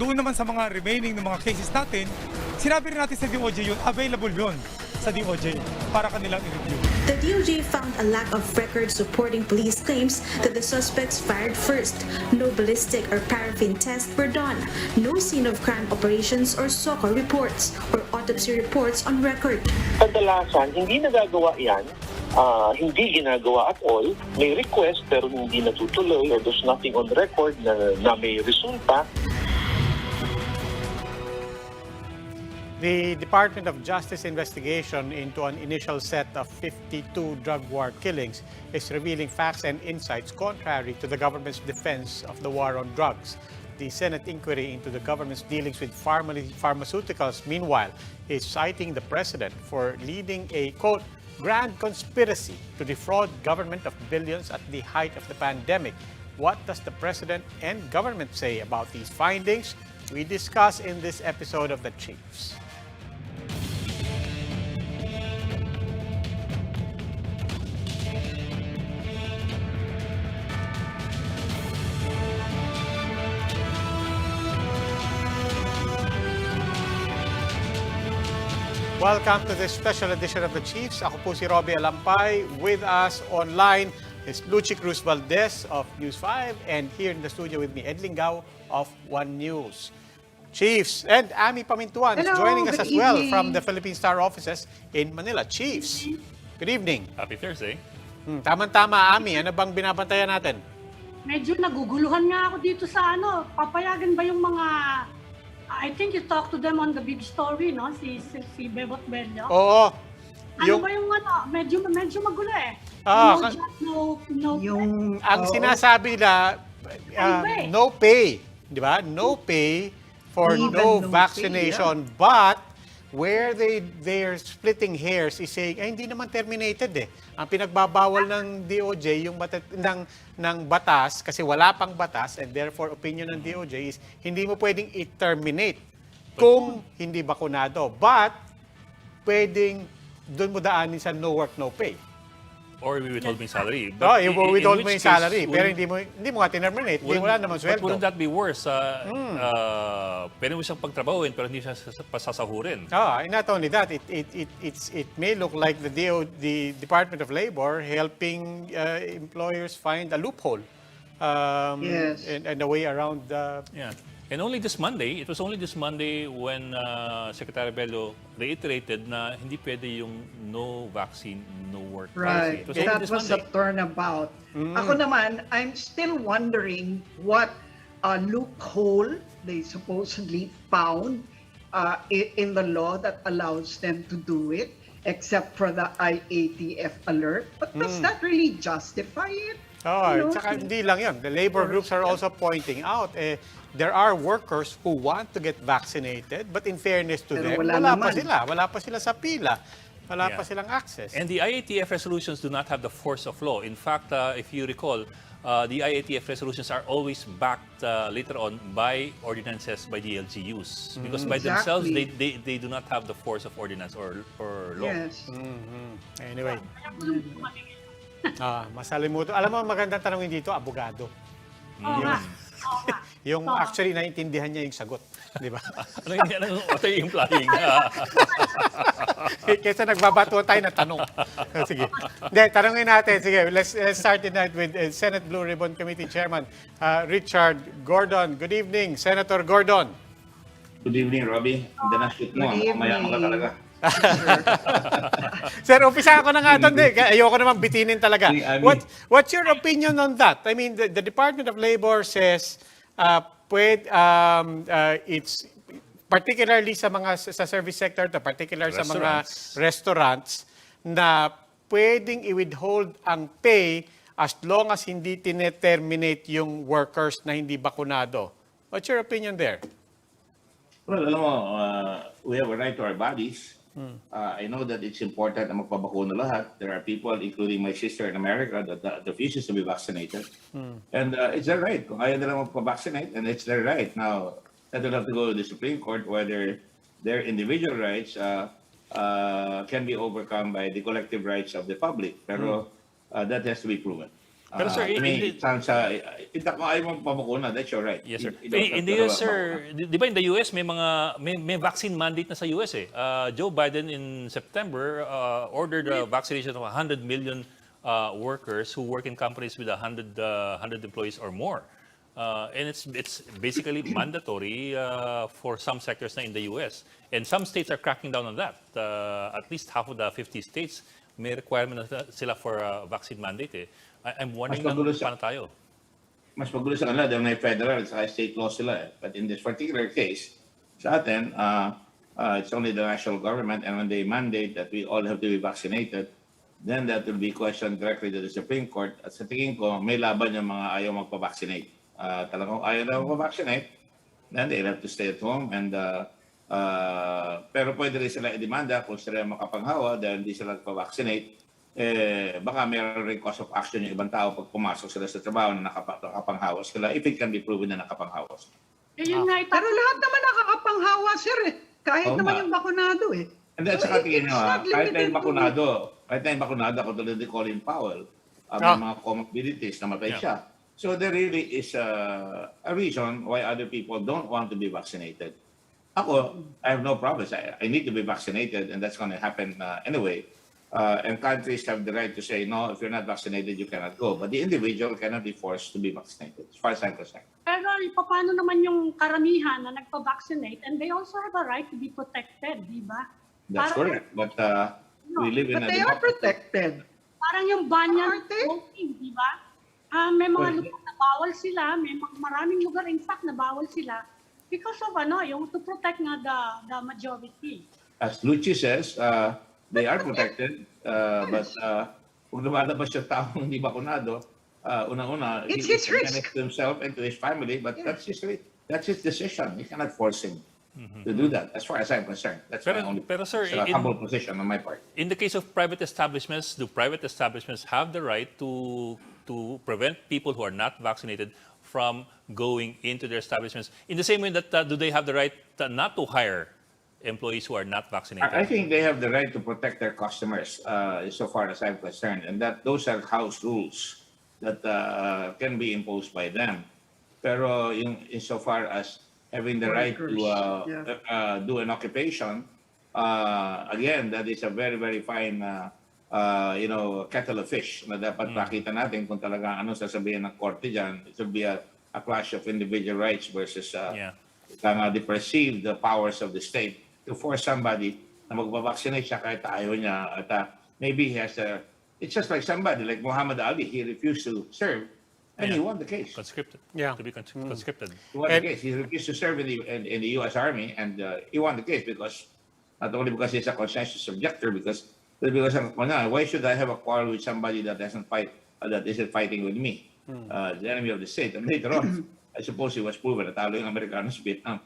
doon naman sa mga remaining ng mga cases natin, sinabi rin natin sa DOJ yun, available yun sa DOJ para kanilang i-review. The DOJ found a lack of record supporting police claims that the suspects fired first. No ballistic or paraffin tests were done. No scene of crime operations or SOCO reports or autopsy reports on record. Kadalasan, hindi nagagawa yan. Hindi ginagawa at all. May request pero hindi natutuloy or there's nothing on record na may resulta. The Department of Justice investigation into an initial set of 52 drug war killings is revealing facts and insights contrary to the government's defense of the war on drugs. The Senate inquiry into the government's dealings with pharmaceuticals, meanwhile, is citing the president for leading a, quote, grand conspiracy to defraud government of billions at the height of the pandemic. What does the president and government say about these findings? We discuss in this episode of The Chiefs. Welcome to this special edition of The Chiefs. Ako po si Robbie Alampay. With us online is Lucy Cruz Valdez of News 5 and here in the studio with me, Ed Lingao of One News. Chiefs and Ami Pamintuan is joining us as well from the Philippine Star offices in Manila. Chiefs, good evening. Happy Thursday. Tama-tama, Ami. Ano bang binabantayan natin? Medyo naguguluhan nga ako dito sa papayagan ba yung mga, I think you talked to them on the big story, no? Si Bebot Bello. Oo. Ano ba yung medyo magulo eh. Ang sinasabi nila, no pay, di ba? No pay for no vaccination, but where they're splitting hairs is saying, ay hindi naman terminated eh. Ang pinagbabawal ng DOJ yung ng batas kasi wala pang batas and therefore opinion ng DOJ is hindi mo pwedeng i-terminate kung hindi bakunado. But pwedeng doon mo daanin sa no work, no pay. Or we withhold my salary. Withhold mo yung salary. Pero hindi mo nga tinerminate. Hindi wala naman sweldo. But wouldn't that be worse? Pwede mo siyang pagtrabahuin pero hindi siya pasasahurin. And not only that, it may look like the Department of Labor helping employers find a loophole and a way around. Yeah. And only this Monday, it was only this Monday when Secretary Bello reiterated na hindi pwede yung no vaccine, no work policy. Right. That was a turnabout. Ako naman, I'm still wondering what loophole they supposedly found in the law that allows them to do it, except for the IATF alert. But does that really justify it? Tsaka hindi lang yun. The labor groups are also pointing out, there are workers who want to get vaccinated, but in fairness to them, wala pa sila sa pila. Wala pa silang access. And the IATF resolutions do not have the force of law. In fact, if you recall, the IATF resolutions are always backed later on by ordinances by the LGUs. Because by themselves, they do not have the force of ordinance or law. Yes. Anyway. Masalimuto. Alam mo, magandang tanongin dito, abogado. Yung actually naiintindihan niya yung sagot, di ba? Ano yung implying? Kesa nagbabatuan tayo na tanong. Sige. Hindi, tanongin natin. Sige, let's start tonight with Senate Blue Ribbon Committee Chairman Richard Gordon. Good evening, Senator Gordon. Good evening, Robbie. Hindi na shoot mo. Mayaman ka talaga. Sir, umpisa ko na nga doon. Ayoko naman bitinin talaga. What's your opinion on that? I mean, the Department of Labor says it's particularly sa service sector, particular sa mga restaurants na pwedeng i-withhold ang pay as long as hindi tineterminate yung workers na hindi bakunado. What's your opinion there? Well, alam mo, we have a right to our bodies. I know that it's important na magpabakuna lahat. There are people, including my sister in America, that refuses to be vaccinated. And it's their right. Kung ayaw nila magpa-vaccinate, and it's their right. Now, that will have to go to the Supreme Court whether their individual rights can be overcome by the collective rights of the public. Pero that has to be proven. Pero sir, I mean, it sounds, kung ayaw mong pabakuna, that's your right. yes, sir. You don't have In the to US, have a sir, bakuna. di ba in the US may vaccine mandate na sa US eh. Joe Biden in September ordered vaccination of 100 million workers who work in companies with 100 employees or more. And it's basically mandatory for some sectors na in the US. And some states are cracking down on that. At least half of the 50 states may requirement na sila for vaccine mandate eh. I'm wondering Mas magulo paano tayo? Mas magulo sa kanila dahil may federal at state law sila. But in this particular case, sa atin, it's only the national government, and when they mandate that we all have to be vaccinated, then that will be questioned directly to the Supreme Court. At sa tingin ko, may laban yung mga ayaw magpa-vaccinate. Talagang ayaw na magpa-vaccinate, then they'll have to stay at home. And pero pwede rin sila i-demanda kung sila makapanghawa dahil hindi sila nagpa-vaccinate. Baka meron rin cause of action yung ibang tao pag pumasok sila sa trabaho na nakapanghawa sila, if it can be proven na nakapanghawa sila. Yun nga, Pero lahat naman nakakapanghawa, sir. Kahit Oo naman nga. yung bakunado eh. And then, So, saka tingin it's nyo, not kahit na limited yung bakunado, ako tulad ni Colin Powell, may mga comorbidities, namatay siya. So there really is a reason why other people don't want to be vaccinated. Ako, I have no problems. I need to be vaccinated, and that's going to happen anyway. And countries have the right to say, no, if you're not vaccinated, you cannot go. But the individual cannot be forced to be vaccinated, as far as I'm concerned. pero paano naman yung karamihan na nagpa-vaccinate and they also have a right to be protected, di ba? That's correct. But we live in But a they are democracy. protected. Parang yung banyan Are they? smoking, di ba? May mga Well, lugar na bawal sila, may maraming lugar in fact na bawal sila because of yung to protect nga the majority. As Lucci says, they are protected, but kung lumalabas yung taong hindi bakunado, unang-una, It's he his can risk. connect to himself and to his family, but that's his decision. You cannot force him to do that, as far as I'm concerned. That's my only Pero sir, humble position on my part. in the case of private establishments, do private establishments have the right to prevent people who are not vaccinated from going into their establishments? In the same way that do they have the right not to hire employees who are not vaccinated? I think they have the right to protect their customers, so far as I'm concerned, and that those are house rules that can be imposed by them. Pero insofar as having the right to do an occupation, again, that is a very, very fine, kettle of fish na dapat makita natin kung talaga ano sasabihin ng korte dyan. It will be a clash of individual rights versus the perceived powers of the state to force somebody na magpavaccinate siya kahit ayaw niya. At maybe he has it's just like somebody like Muhammad Ali. He refused to serve and he won the case. Conscripted. Yeah. To be conscripted. He won the case. He refused to serve in the U.S. Army, and he won the case because not only because he's a conscientious objector, because why should I have a quarrel with somebody that isn't fighting with me, the enemy of the state? And later on, I suppose he was proven na talo yung Amerikano sa Vietnam.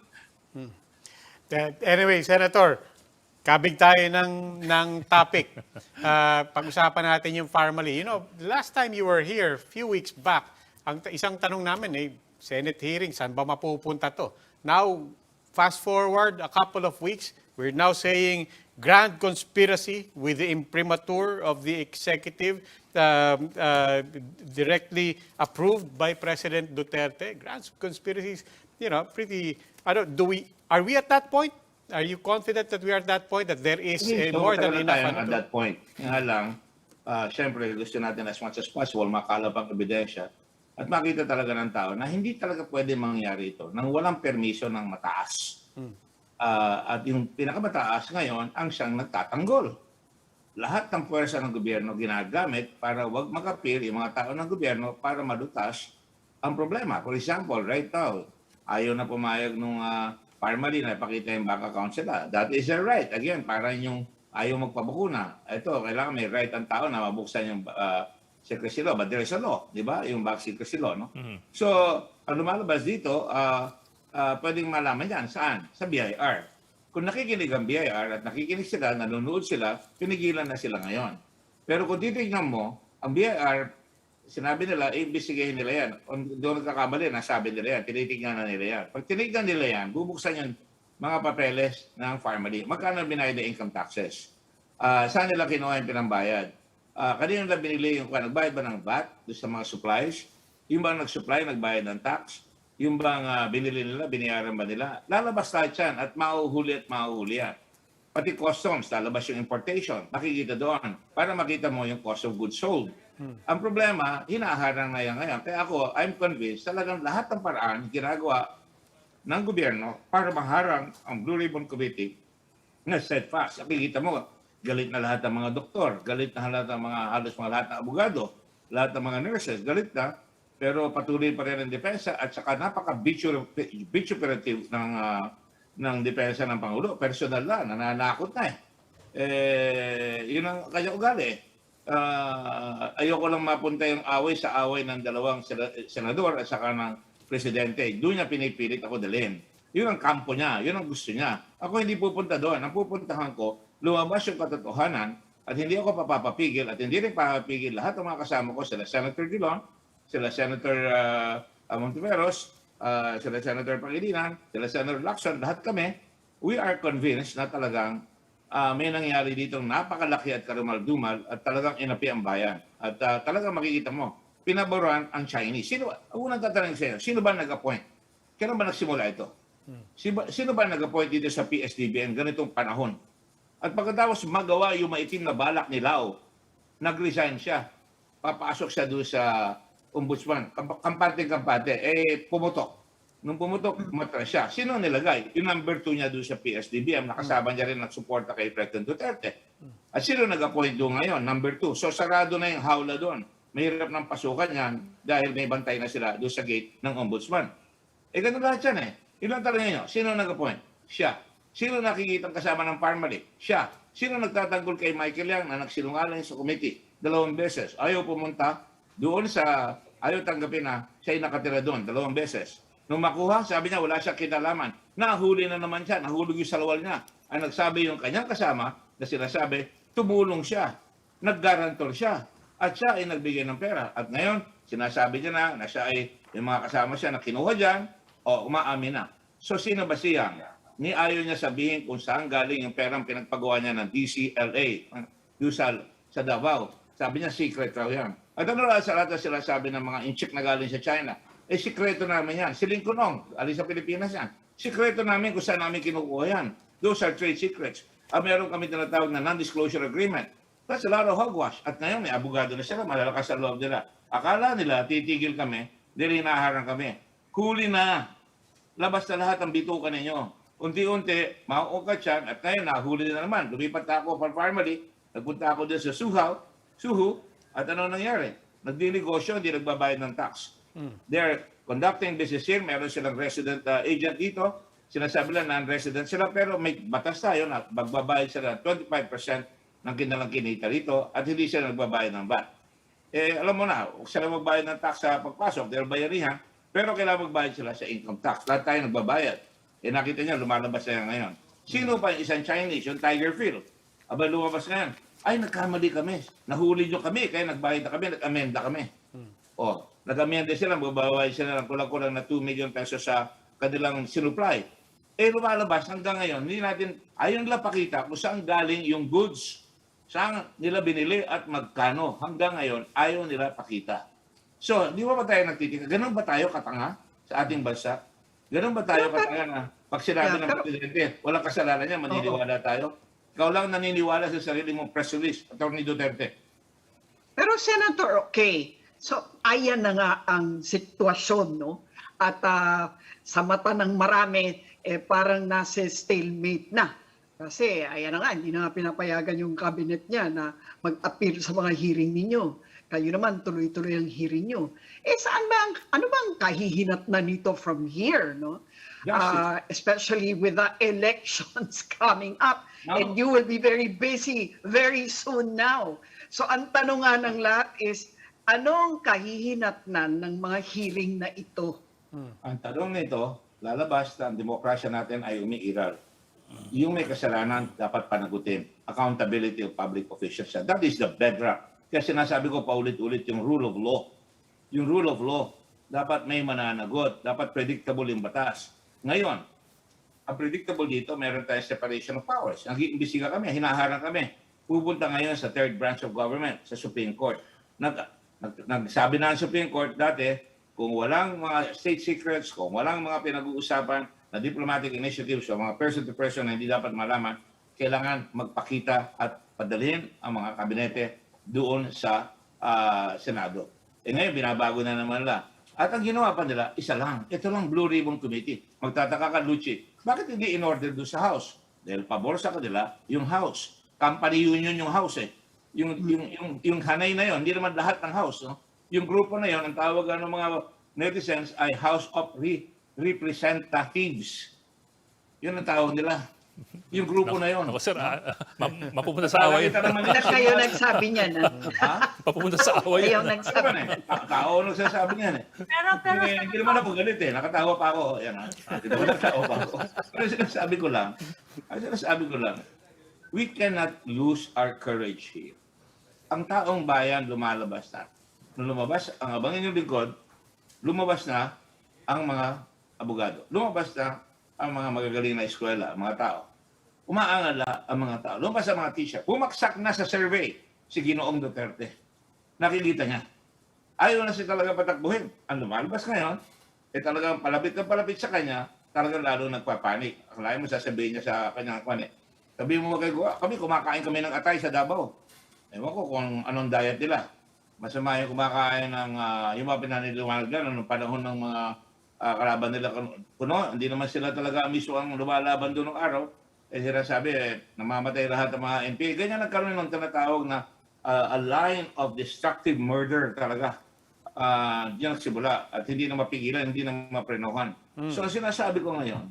Anyway, Senator, kabig tayo ng topic. Pag-usapan natin yung family. Last time you were here, few weeks back, ang isang tanong namin, Senate hearing, saan ba mapupunta to? Now, fast forward a couple of weeks, we're now saying grand conspiracy with the imprimatur of the executive directly approved by President Duterte. Grand conspiracies, pretty, are we at that point? Are you confident that we are at that point, that there is more than enough? At that point. Nga lang, syempre gusto natin as much as possible makalapang ebidensya at makita talaga ng tao na hindi talaga pwede mangyari ito nang walang permiso ng mataas. At yung pinakamataas ngayon ang siyang nagtatanggol. Lahat ng puwersa ng gobyerno ginagamit para wag makapir yung mga tao ng gobyerno para malutas ang problema. For example, right now, ayaw na pumayag nung Parmali na ipakita yung bank account sila. That is their right. Again, parang yung ayaw magpabakuna. Ito, kailangan may right ang tao na mabuksan yung secrecy law. But there is a law, di ba? Yung back secrecy law, no? Mm-hmm. So, ang lumalabas dito, pwedeng malaman yan. Saan? Sa BIR. Kung nakikinig ang BIR at nakikinig sila, nanonood sila, pinigilan na sila ngayon. Pero kung titignan mo, ang BIR, sinabi nila, imbestigahin nila yan. Doon nagkakamali, nasabi nila yan. Tinitignan na nila yan. Pag tinignan nila yan, bubuksan yung mga papeles ng family. Magkano binayad na income taxes? Saan nila kinuha yung pinambayad? kanina na binili yung nagbayad ba ng VAT doon sa mga supplies? Yung bang nag-supply, nagbayad ng tax? Yung bang binili nila, binayaran ba nila? Lalabas lahat yan at mahuhuli yan. Pati customs, lalabas yung importation. Makikita doon para makita mo yung cost of goods sold. Ang problema, hinaharang na yan ngayon. Kaya ako, I'm convinced talagang lahat ng paraan ginagawa ng gobyerno para maharang ang Blue Ribbon Committee na steadfast. Nakikita mo, galit na lahat ng mga doktor, galit na lahat ng halos lahat ng abogado, lahat ng mga nurses, galit na, pero patuloy pa rin ang depensa at saka napaka-vituperative ng depensa ng Pangulo. Personal na, nananakot na yun ang kanya ugali. Ayoko lang mapunta yung away sa away ng dalawang senador at saka ng presidente. Doon niya pinipilit ako dalhin. Yun ang kampo niya, yun ang gusto niya. Ako hindi pupunta doon. Ang pupuntahan ko, lumabas yung katotohanan at hindi ako papapigil at hindi rin papapigil lahat ng mga kasama ko, sila Senator Dillon, sila Senator Montiveros, sila Senator Pangilinan, sila Senator Lacson, lahat kami, we are convinced na talagang may nangyari ditong napakalaki at karumal-dumal at talagang inapi ang bayan. At talagang makikita mo, pinaboran ang Chinese. Unang tatanungin sa'yo, sino ba nag-appoint? Kailan ba nagsimula ito? Sino ba nag-appoint dito sa PSDBM ganitong panahon? At pagkatapos magawa yung maitim na balak ni Lau, nag-resign siya. Papasok siya doon sa ombudsman. Kampante-kampante. Pumutok. Nung pumutok, matras siya. Sino nilagay? Yung number 2 niya doon sa PSDBM. Nakasama niya rin nagsuporta kay President Duterte. At sino nag-appoint doon ngayon? Number 2. So sarado na yung hawla doon. Mahirap ng pasukan yan dahil may bantay na sila doon sa gate ng ombudsman. Ganun lahat yan Ilang tanongin nyo? Sino nag-appoint? Siya. Sino nakikita kasama ng Parmali? Siya. Sino nagtatanggol kay Michael Yang na nagsinungaling sa committee? 2 beses. Ayaw pumunta doon sa... Ayaw tanggapin na siya ay nakatira doon 2 beses. Nung makuha, sabi niya wala siya kinalaman. Nahuli na naman siya. Nahulog yung salwal niya. Ang nagsabi yung kanyang kasama na sinasabi, tumulong siya. Naggarantor siya. At siya ay nagbigay ng pera. At ngayon, sinasabi niya na siya ay yung mga kasama siya na kinuha dyan o umaamin na. So sino ba siya? Ni ayaw niya sabihin kung saan galing yung perang pinagpagawa niya ng DCLA sa Davao. Sabi niya secret raw yan. At ano lang sa lahat na sila sabi ng mga inchik na galing sa China? Sikreto namin yan. Si Lincoln alis sa Pilipinas yan. Sikreto namin kung saan namin kinukuha yan. Those are trade secrets. Meron kami tinatawag na non-disclosure agreement. That's a lot of hogwash. At ngayon may abogado na sila, malalakas sa loob nila. Akala nila titigil kami, dili naharang kami. Huli na. Labas na lahat ang bitukan ninyo. Unti-unti, mauukat siya at ngayon nahuli na naman. Lumipat ako for family, nagpunta ako din sa Suhu, at ano nangyari? Nagdinegosyo, hindi nagbabayad ng tax. They're conducting business here, meron silang resident agent dito, sinasabi lang non-resident sila, pero may batas tayo na magbabayad sila 25% ng kanilang kinita dito at hindi sila nagbabayad ng VAT. Alam mo na, huwag sila magbayad ng tax sa pagpasok, they're bayarihan, pero kailangan magbayad sila sa income tax. Lahat tayo nagbabayad. Nakita niya, lumalabas na yan ngayon. Sino pa yung isang Chinese, yung Tiger Field? Aba, lumabas ngayon. Ay, nagkamali kami. Nahuli nyo kami, kaya nagbayad na kami, nag-amenda kami. Nag-amenda sila, magbabayad sila ng kulang-kulang na 2 million pesos sa kanilang sinupply. Lumalabas hanggang ngayon, hindi natin, ayaw nila pakita kung saan galing yung goods. Saan nila binili at magkano. Hanggang ngayon, ayaw nila pakita. So, di ba tayo nagtitingin? Ganun ba tayo katanga sa ating bansa? Ganun ba tayo katanga na pag sinabi ng presidente, walang kasalanan niya, maniniwala tayo? Ikaw lang naniniwala sa sarili mong press release, Atty. Duterte. Pero Senator, okay. So, ayan na nga ang sitwasyon, no? At sa mata ng marami, parang nasa stalemate na. Kasi, ayan na nga, hindi na pinapayagan yung cabinet niya na mag-appeal sa mga hearing ninyo. Kayo naman, tuloy-tuloy ang hearing nyo. Saan ba, ano bang kahihinat na nito from here, no? Especially with the elections coming up. No. And you will be very busy very soon now. So, ang tanong nga ng lahat is, anong kahihinatnan ng mga hearing na ito? Ang tanong nito, lalabas na ang demokrasya natin ay umiiral. Yung may kasalanan, dapat panagutin. Accountability of public officials. That is the bedrock. Kaya sinasabi ko paulit-ulit yung rule of law. Yung rule of law, dapat may mananagot. Dapat predictable yung batas. Ngayon, ang predictable dito, meron tayong separation of powers. Nag-iimbestiga kami, hinaharang kami. pupunta ngayon sa third branch of government, sa Supreme Court. Nagsabi na ang Supreme Court dati, kung walang mga state secrets, kung walang mga pinag-uusapan na diplomatic initiatives o mga person-to-person na hindi dapat malaman, kailangan magpakita at padalhin ang mga kabinete doon sa Senado. Ngayon, binabago na naman nila. At ang ginawa pa nila, isa lang. Ito lang, Blue Ribbon Committee. Magtataka ka, Luchi, bakit hindi in-order doon sa House? Dahil pabor sa kanila yung House. Company union yung House eh. Yung hanay na yon, hindi naman lahat ng House. No? Yung grupo na yon, ang tawag ng mga netizens ay House of Representatives. Yun ang tawag nila. Yung grupo na yon. Ako, sir, mapupunta sa away. Na kayo nagsabi niyan. Ha? Mapupunta sa away. Kayo nagsabi. Tao nagsasabi niyan eh. Pero, Hindi naman ako galit eh. Nakatawa pa ako. Yan ha. Hindi naman nakatawa pa ako. Pero sinasabi ko lang, we cannot lose our courage here. Ang taong bayan lumalabas na. Nung lumabas ang abangin yung lingkod, lumabas na ang mga abogado. Lumabas na ang mga magagaling na eskwela, ang mga tao. Umaangala ang mga tao. Lumabas ang mga teacher. Pumaksak na sa survey si Ginoong Duterte. Nakikita niya. Ayaw na siya talaga patakbuhin. Ang lumalabas ngayon, talagang palapit na palapit sa kanya, talagang lalo nagpapanik. Akalain mo sasabihin niya sa kanyang kwane. Sabihin mo kay Gua, kami kumakain kami ng atay sa Davao. Ewan ko kung anong diet nila. Masama yung kumakain ng yung mga pinaniliwanag na noong panahon ng mga kalaban nila kuno. Hindi naman sila talaga mismo ang lumalaban doon ng araw. Sinasabi, namamatay lahat ng mga NPA. Ganyan nagkaroon ng tinatawag na a line of destructive murder talaga. Diyan nagsimula. At hindi na mapigilan, hindi na maprenuhan. So sinasabi ko ngayon,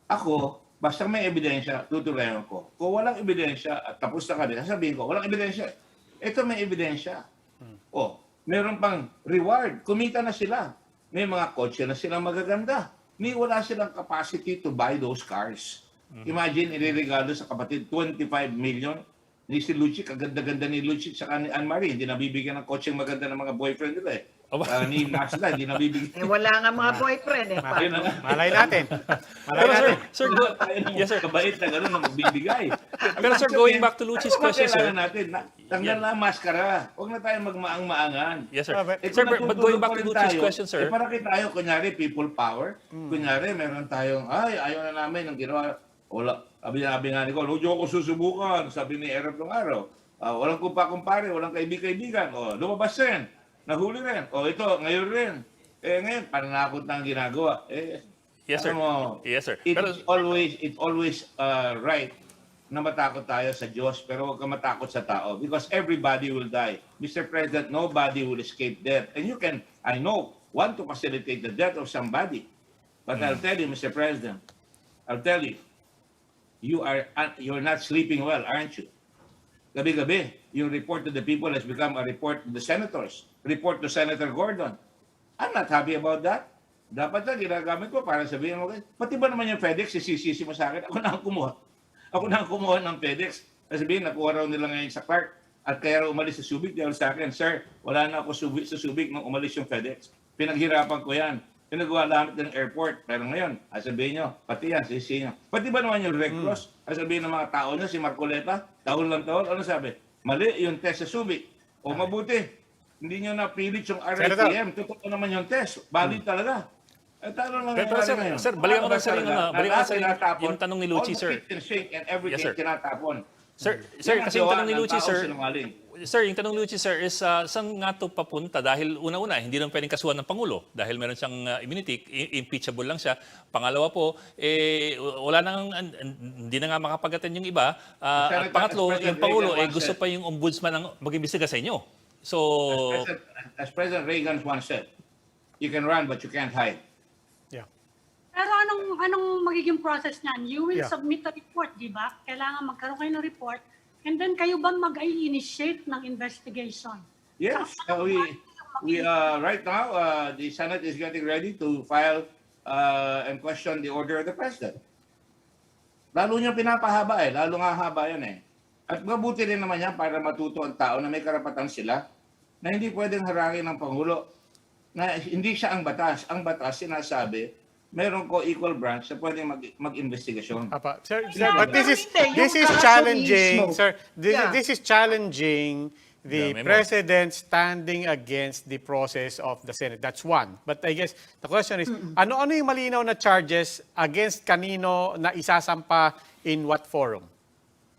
ako, basta may ebidensya, tutulayan ko. Kung walang ebidensya at tapos na kanila, sasabihin ko, walang ebidensya. Ito may ebidensya. Meron pang reward. Kumita na sila. May mga kotse na silang magaganda. Wala silang capacity to buy those cars. Imagine, iriregalo sa kapatid, 25 million. Ni si Luchi, kaganda-ganda ni Luchi sa ni Anne-Marie. Hindi nabibigyan ng kotseng maganda ng mga boyfriend nila eh. Ni Maxla, hindi nabibigyan. Wala nga mga boyfriend eh. Malay natin. Pero sir, yes sir. Kabait na gano'n na magbibigay. Pero sir, going back to Luchi's question, sir. Natin, tanggal na ang maskara. Huwag na tayong magmaang-maangan. Yes sir. Sir, but going back to Luchi's question, sir. Parang tayo, kunyari, people power. Kunyari, meron tayong, ayaw na namin ng ginawa. Wala. Sabi nga ni Col, huwag ako susubukan. Sabi ni Erap ng araw. Walang kumpare, walang kaibigan. Lumabas rin. Nahuli rin. Ito, ngayon rin. Ngayon, pananakot na ang ginagawa. Yes, sir. Yes, sir. It's always right na matakot tayo sa Diyos, pero huwag ka matakot sa tao because everybody will die. Mr. President, nobody will escape death. And you can, I know, want to facilitate the death of somebody. But I'll tell you, Mr. President, I'll tell you, you're not sleeping well, aren't you? Gabi-gabi, yung report to the people has become a report to the senators. Report to Senator Gordon. I'm not happy about that. Dapat na ginagamit ko para sabihin mo, pati ba naman yung FedEx, sisisi mo sa akin? Ako na ang kumuha ng FedEx. Sabihin, nakuha raw nila ngayon sa Clark at kaya raw umalis sa Subic. Dahil sa akin, sir, wala na ako sa Subic nung umalis yung FedEx. Pinaghirapan ko yan. Pinagawa lahat ng airport. Pero ngayon, sabihin nyo, pati yan, sisi nyo. Pati ba naman yung Red Cross? Sabihin ng mga tao nyo, si Marcoleta, taon lang taon, ano sabi? Mali yung test sa Subic. O mabuti, hindi nyo napilit yung RITM. Totoo naman yung test. Valid talaga. Talo lang pero sir, ngayon. Sir, balikan ko lang sir yung tanong ni Luchi, sir. All the shake and everything Yes, sir. tinatapon. Sir, kasi yung tanong ni Luchi, sir, Sinungaling. sir, yung tanong ni Luchi, sir, is saan nga ito papunta? Dahil una-una, hindi lang pwedeng kasuhan ng Pangulo dahil meron siyang immunity, impeachable lang siya. Pangalawa po, wala nang, hindi na nga makapagatan yung iba. At pangatlo, yung Pangulo, gusto pa yung ombudsman ang mag-imbestiga sa inyo. So, as President Reagan once said, you can run but you can't hide. Pero anong magiging process niyan? You will Yeah. submit a report, di ba? Kailangan magkaroon kayo ng report. And then kayo ba mag-initiate ng investigation? Yes, we right now the Senate is getting ready to file and question the order of the President. Lalo niya pinapahaba lalo nga haba yan At mabuti rin naman yan para matuto ang tao na may karapatan sila na hindi pwedeng harangin ng Pangulo na hindi siya ang batas. Ang batas sinasabi meron ko equal branch na pwede mag-investigasyon. Sir, Yeah, but pero this hindi, yung is kaso challenging, mismo. sir. Yeah. This is challenging the The memo. president standing against the process of the Senate. That's one. But I guess the question is, ano-ano yung malinaw na charges against kanino na isasampa in what forum?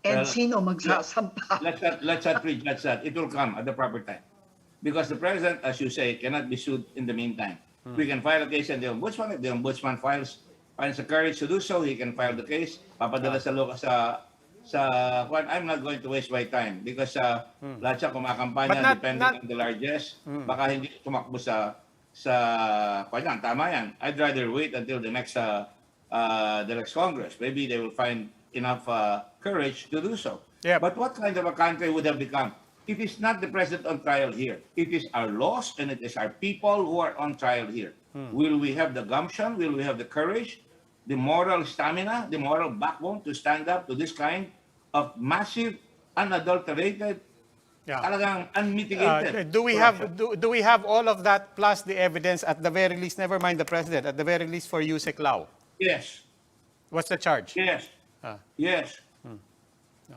And Well, sino magsasampa? Let's not prejudge that. It will come at the proper time. Because the president, as you say, cannot be sued in the meantime. We can file a case and the ombudsman, if the ombudsman finds the courage to do so, he can file the case, papadala sa kwan. I'm not going to waste my time because lahat siya kumakampanya depending on the largest. Baka hindi tumakbo sa kwan yan. Tama yan. I'd rather wait until the next Congress. Maybe they will find enough courage to do so. Yeah. But what kind of a country would have become? It is not the president on trial here. It is our laws and it is our people who are on trial here. Will we have the gumption? Will we have the courage, the moral stamina, the moral backbone to stand up to this kind of massive, unadulterated, talagang unmitigated? Do we have all of that plus the evidence at the very least? Never mind the president. At the very least for Yusek Lau. Yes. What's the charge? Yes. Yes.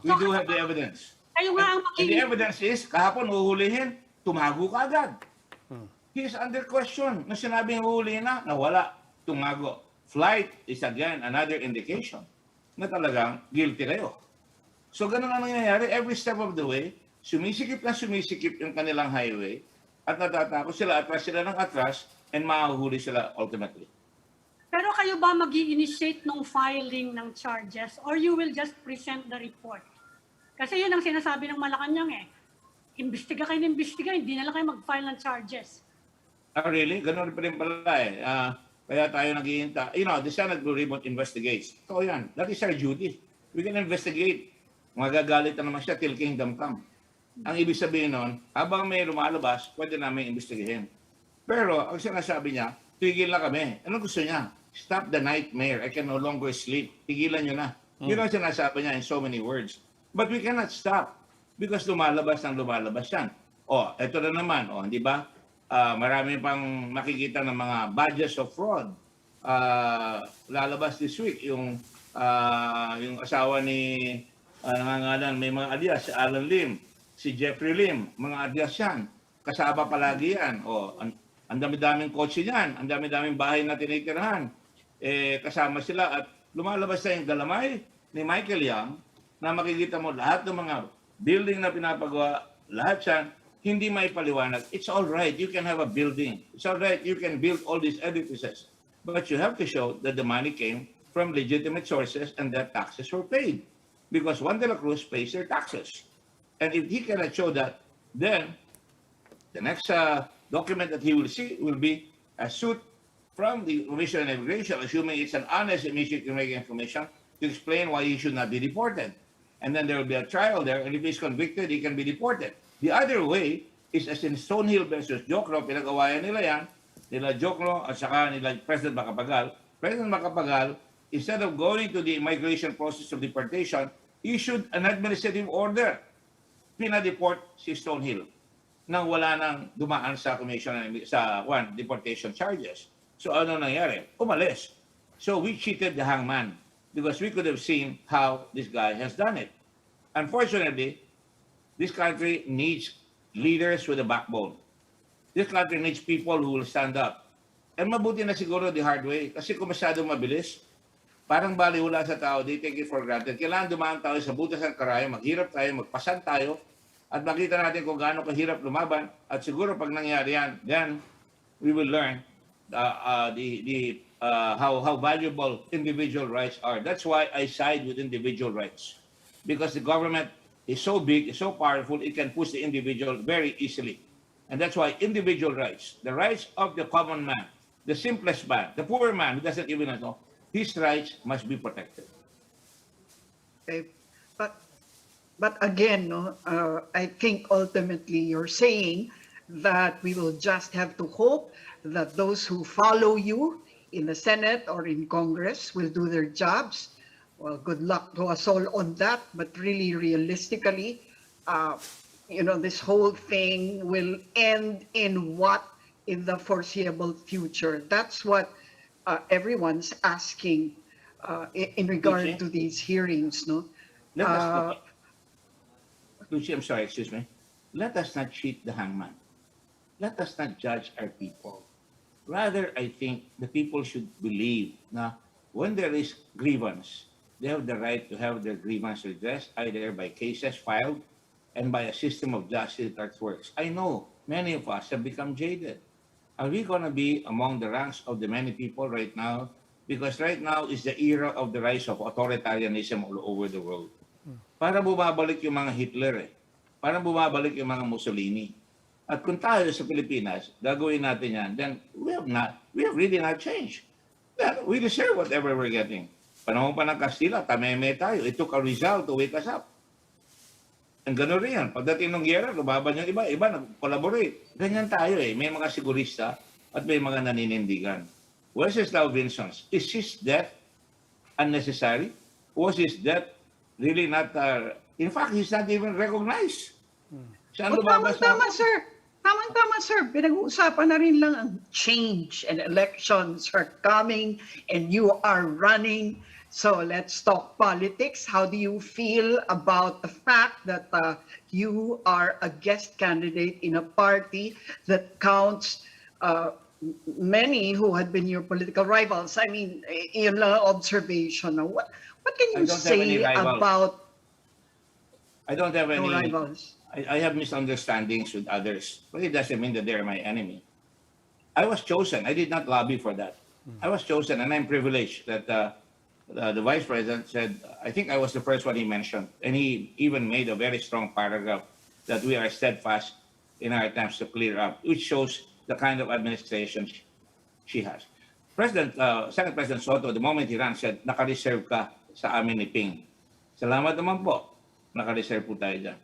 We do have the evidence. Kayo nga ang And the evidence is, kahapon uhulihin, tumago ka agad. He is under question. Nung sinabing uhulihin na, nawala, tumago. Flight is again another indication na talagang guilty kayo. So ganun ang nangyayari. Every step of the way, sumisikip yung kanilang highway at natatakot sila, atras sila ng atras and mahuhuli sila ultimately. Pero kayo ba mag-i-initiate ng filing ng charges or you will just present the report? Kasi yun ang sinasabi ng Malacanang eh. Imbestiga kayo ng imbestiga, hindi na lang kayo mag-file ng charges. Really? Ganun pa rin pala eh. Kaya tayo nag-iinta. The Senate Blue Ribbon investigates. So yan, that is our duty. We can investigate. Magagalit na naman siya till kingdom come. Ang ibig sabihin nun, habang may lumalabas, pwede namin imbestigahin. Pero ang sinasabi niya, tigil na kami. Ano gusto niya? Stop the nightmare. I can no longer sleep. Tigilan niyo na. Yun ang sinasabi niya in so many words. But we cannot stop because lumalabas yan. Ito na naman. Di ba? Marami pang makikita ng mga badges of fraud. Lalabas this week yung asawa ni nangangalan, may mga alias, si Alan Lim, si Jeffrey Lim, mga alias yan. Kasama palagi yan. Ang dami-daming kotse yan, ang dami-daming bahay na tinitirahan. Kasama sila at lumalabas na yung galamay ni Michael Yang na makikita mo lahat ng mga building na pinapagawa, lahat yan, hindi may paliwanag. It's all right, you can have a building. It's all right, you can build all these edifices. But you have to show that the money came from legitimate sources and that taxes were paid. Because Juan de la Cruz pays their taxes. And if he cannot show that, then the next document that he will see will be a suit from the Commission on Immigration, assuming it's an honest immigration commission, to explain why he should not be deported. And then there will be a trial there, and if he's convicted, he can be deported. The other way is as in Stonehill versus Jokno, pinag-awayan nila yan, nila Jokno at saka nila President Macapagal. President Macapagal, instead of going to the immigration process of deportation, issued an administrative order. Pinadeport si Stonehill nang wala nang dumaan sa commission sa deportation charges. So ano nangyari? Umalis. So we cheated the hangman because we could have seen how this guy has done it. Unfortunately, this country needs leaders with a backbone. This country needs people who will stand up. And mabuti na siguro the hard way kasi kung masyadong mabilis, parang baliwala sa tao, they take it for granted. Kailangan dumaan tayo sa butas ng karayo, maghirap tayo, magpasan tayo, at makita natin kung gaano kahirap lumaban. At siguro pag nangyari yan, then we will learn how valuable individual rights are. That's why I side with individual rights. Because the government is so big, is so powerful, it can push the individual very easily. And that's why individual rights, the rights of the common man, the simplest man, the poor man who doesn't even know, his rights must be protected. Okay. But again, I think ultimately you're saying that we will just have to hope that those who follow you in the Senate or in Congress will do their jobs. Well, good luck to us all on that. But really, realistically, this whole thing will end in what in the foreseeable future. That's what everyone's asking in regard Lucy, to these hearings, no? let us Uh, not, Lucy, I'm sorry, excuse me. Let us not cheat the hangman. Let us not judge our people. Rather, I think the people should believe na when there is grievance, they have the right to have their grievance redressed either by cases filed and by a system of justice that works. I know many of us have become jaded. Are we going to be among the ranks of the many people right now? Because right now is the era of the rise of authoritarianism all over the world. Para bumabalik yung mga Hitler eh. Para bumabalik yung mga Mussolini. At kung tayo sa Pilipinas, gagawin natin yan, then we have really not changed. Then we deserve whatever we're getting. Panahon pa ng Kastila, tameme tayo. It took a Rizal to wake us up. Ang gano'n rin yan. Pagdating ng giyera, lumaban yung iba. Iba, nag-collaborate. Ganyan tayo eh. May mga sigurista at may mga naninindigan. Wenceslao Vincent, is his death unnecessary? Was his death really not... in fact, he's not even recognized. Siya ang lumabas na... Tama-tama, sir. Tama-tama, sir. Pinag-uusapan na rin lang ang change and elections are coming and you are running. So let's talk politics. How do you feel about the fact that you are a guest candidate in a party that counts many who had been your political rivals? I mean, yun lang ang observation. What can you say about I don't have any rivals? I have misunderstandings with others, but it doesn't mean that they're my enemy. I was chosen. I did not lobby for that. I was chosen, and I'm privileged that the vice president said, I think I was the first one he mentioned, and he even made a very strong paragraph that we are steadfast in our attempts to clear up, which shows the kind of administration she has. Senate President Soto, the moment he ran, said, naka-reserve ka sa amin ni Ping. Salamat naman po. Naka-reserve po tayo dyan.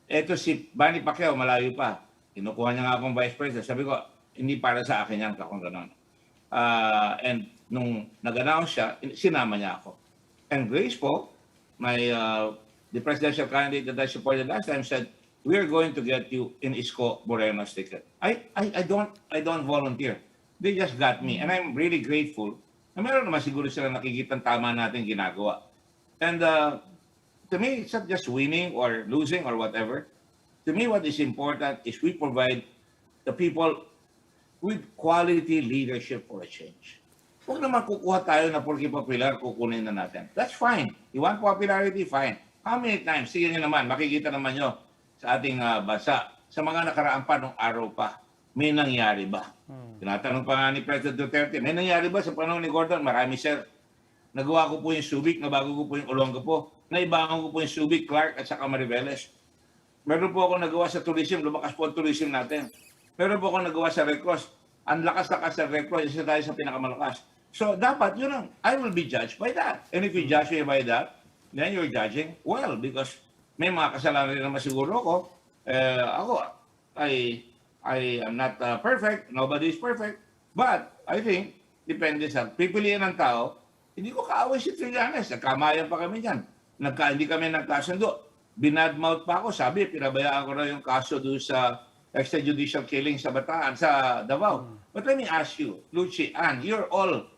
Eto si Manny Pacquiao, malayo pa. Kinukuha niya nga akong vice president. Sabi ko, hindi para sa akin yan, kakong ganon. And nung nag-announce siya, sinama niya ako. And Grace po, the presidential candidate that I supported last time said, we are going to get you in Isko Moreno's ticket. I don't volunteer. They just got me. And I'm really grateful na meron naman siguro sila nakikita tama natin ginagawa. And to me, it's not just winning or losing or whatever. To me, what is important is we provide the people with quality leadership for a change. Huwag naman kukuha tayo na porque popular, kukunin na natin. That's fine. You want popularity? Fine. How many times? Sige nyo naman, makikita naman nyo sa ating bansa, sa mga nakaraan pa nung araw pa, may nangyari ba? Tinatanong pa nga ni President Duterte, may nangyari ba sa panahon ni Gordon? Marami, sir. Nagawa ko po yung Subic, nabago ko po yung Olongapo, naibangan ko po yung Subic, Clark at saka Mariveles. Meron po ako nagawa sa tourism, lumakas po ang tourism natin. Meron po ako nagawa sa Red Cross. Ang lakas-lakas sa Red Cross, isa tayo sa pinakamalakas. So dapat, yun lang, I will be judged by that. And if you judge me by that, then you're judging well because may mga kasalanan rin naman siguro ko. I am not perfect, nobody is perfect. But I think, depende sa pipiliin ng tao, hindi ko kaaway si Trillanes. Nagkamayan pa kami dyan. Hindi kami nagkasundo. Binadmouth pa ako. Sabi, pinabayaan ko na yung kaso doon sa extrajudicial killing sa Bataan, sa Davao. But let me ask you, Lucy, Ann, you're all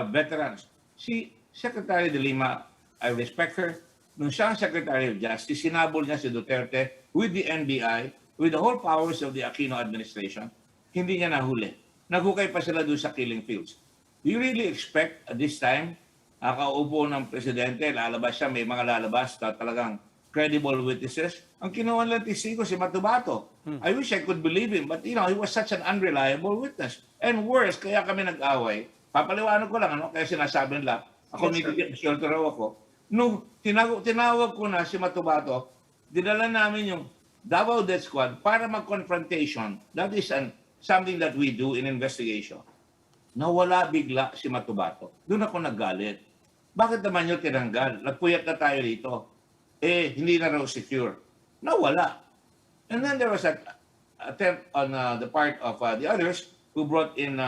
veterans. Si Secretary de Lima, I respect her. Nung siya ang Secretary of Justice, sinabol niya si Duterte with the NBI, with the whole powers of the Aquino administration. Hindi niya nahuli. Naghukay pa sila doon sa killing fields. Do you really expect at this time, nakaupo ng presidente, lalabas siya, may mga lalabas na talagang credible witnesses? Ang kinuha lang testigo si Matubato. I wish I could believe him, but he was such an unreliable witness. And worse, kaya kami nag-away. Papaliwanag ko lang, kaya sinasabi nila, ako may shelter raw ako. Nung tinawag ko na si Matubato, dinala namin yung Davao Death Squad para mag-confrontation. That is something that we do in investigation. Nawala bigla si Matubato. Doon ako naggalit. Bakit naman nyo tinanggal? Nagpuyat na tayo dito. Hindi na raw secure. Nawala. And then there was an attempt on the part of the others who brought in